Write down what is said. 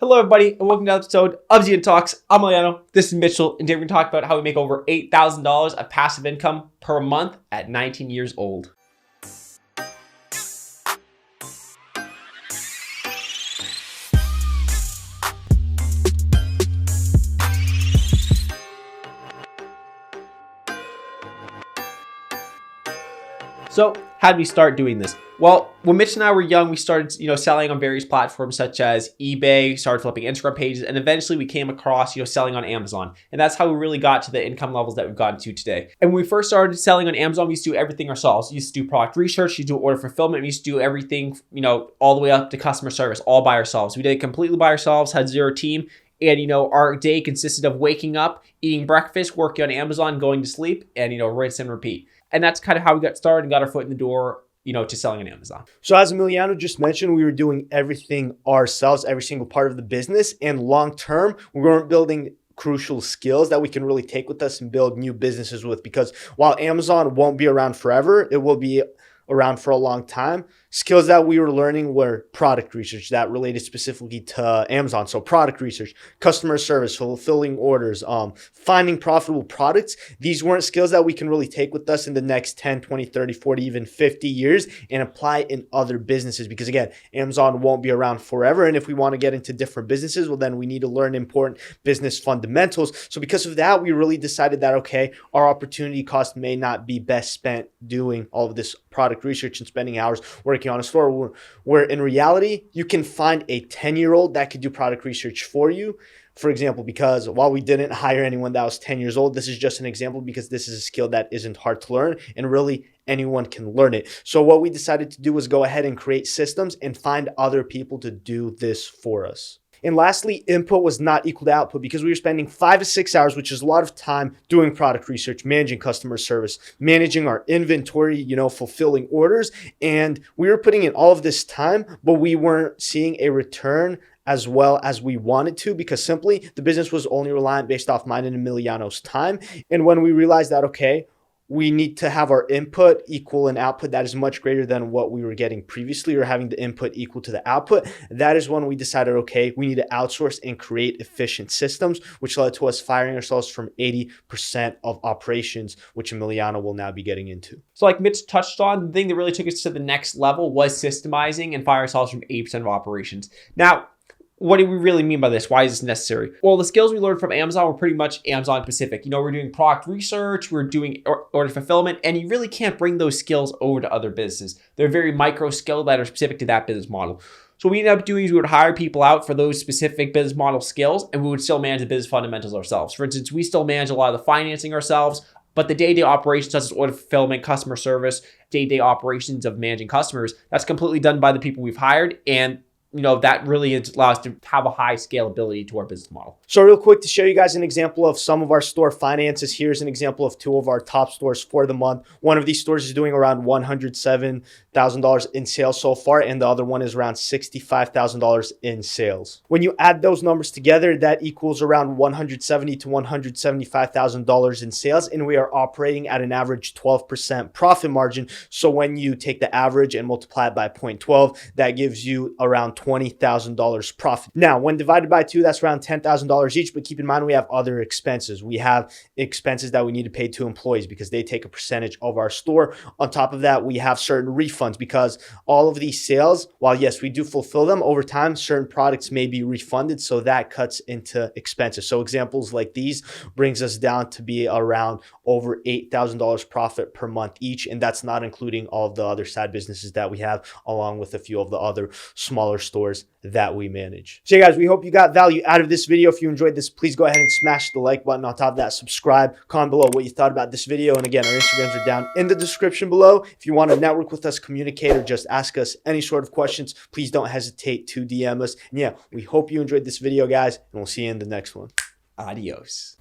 Hello, everybody, and welcome to another episode of ZGN Talks. I'm Eliano. This is Mitchell, and today we're going to talk about how we make over $8,000 of passive income per month at 19 years old. So how did we start doing this? Well, when Mitch and I were young, we started, selling on various platforms such as eBay, started flipping Instagram pages, and eventually we came across, selling on Amazon. And that's how we really got to the income levels that we've gotten to today. And when we first started selling on Amazon, we used to do everything ourselves. We used to do product research, we used to do order fulfillment, we used to do everything, all the way up to customer service, all by ourselves. We did it completely by ourselves, had zero team. And, our day consisted of waking up, eating breakfast, working on Amazon, going to sleep, and, rinse and repeat. And that's kind of how we got started and got our foot in the door, to selling on Amazon. So as Emiliano just mentioned, we were doing everything ourselves, every single part of the business. And long term, we weren't building crucial skills that we can really take with us and build new businesses with. Because while Amazon won't be around forever, it will be around for a long time. Skills that we were learning were product research that related specifically to Amazon. So product research, customer service, fulfilling orders, finding profitable products. These weren't skills that we can really take with us in the next 10, 20, 30, 40, even 50 years and apply in other businesses. Because again, Amazon won't be around forever. And if we want to get into different businesses, well, then we need to learn important business fundamentals. So because of that, we really decided that, okay, our opportunity cost may not be best spent doing all of this product research and spending hours working on a store, where in reality, you can find a 10-year-old that could do product research for you. For example, because while we didn't hire anyone that was 10 years old, this is just an example because this is a skill that isn't hard to learn and really anyone can learn it. So what we decided to do was go ahead and create systems and find other people to do this for us. And lastly, input was not equal to output because we were spending 5 to 6 hours, which is a lot of time doing product research, managing customer service, managing our inventory, fulfilling orders. And we were putting in all of this time, but we weren't seeing a return as well as we wanted to because simply the business was only reliant based off mine and Emiliano's time. And when we realized that, okay, we need to have our input equal an output that is much greater than what we were getting previously or having the input equal to the output. That is when we decided, okay, we need to outsource and create efficient systems, which led to us firing ourselves from 80% of operations, which Emiliano will now be getting into. So like Mitch touched on, the thing that really took us to the next level was systemizing and fire ourselves from 80% of operations. Now, what do we really mean by this? Why is this necessary? Well, the skills we learned from Amazon were pretty much Amazon specific. We're doing product research, we're doing order fulfillment, and you really can't bring those skills over to other businesses. They're very micro skill that are specific to that business model. So what we ended up doing is we would hire people out for those specific business model skills, and we would still manage the business fundamentals ourselves. For instance, we still manage a lot of the financing ourselves, but the day-to-day operations such as order fulfillment, customer service, day-to-day operations of managing customers, that's completely done by the people we've hired, and that really allows us to have a high scalability to our business model. So real quick to show you guys an example of some of our store finances, here's an example of 2 of our top stores for the month. One of these stores is doing around $107,000 in sales so far, and the other one is around $65,000 in sales. When you add those numbers together, that equals around $170,000 to $175,000 in sales, and we are operating at an average 12% profit margin. So when you take the average and multiply it by 0.12, that gives you around $20,000 profit. Now, when divided by 2, that's around $10,000 each, but keep in mind we have other expenses. We have expenses that we need to pay to employees because they take a percentage of our store. On top of that, we have certain refunds because all of these sales, while yes, we do fulfill them over time, certain products may be refunded, so that cuts into expenses. So examples like these brings us down to be around over $8,000 profit per month each, and that's not including all of the other side businesses that we have, along with a few of the other smaller stores that we manage. So guys, we hope you got value out of this video. If you enjoyed this, please go ahead and smash the like button. On top of that, subscribe, comment below what you thought about this video. And again, our Instagrams are down in the description below. If you want to network with us, communicate, or just ask us any sort of questions, please don't hesitate to DM us. And yeah, we hope you enjoyed this video, guys, and we'll see you in the next one. Adios.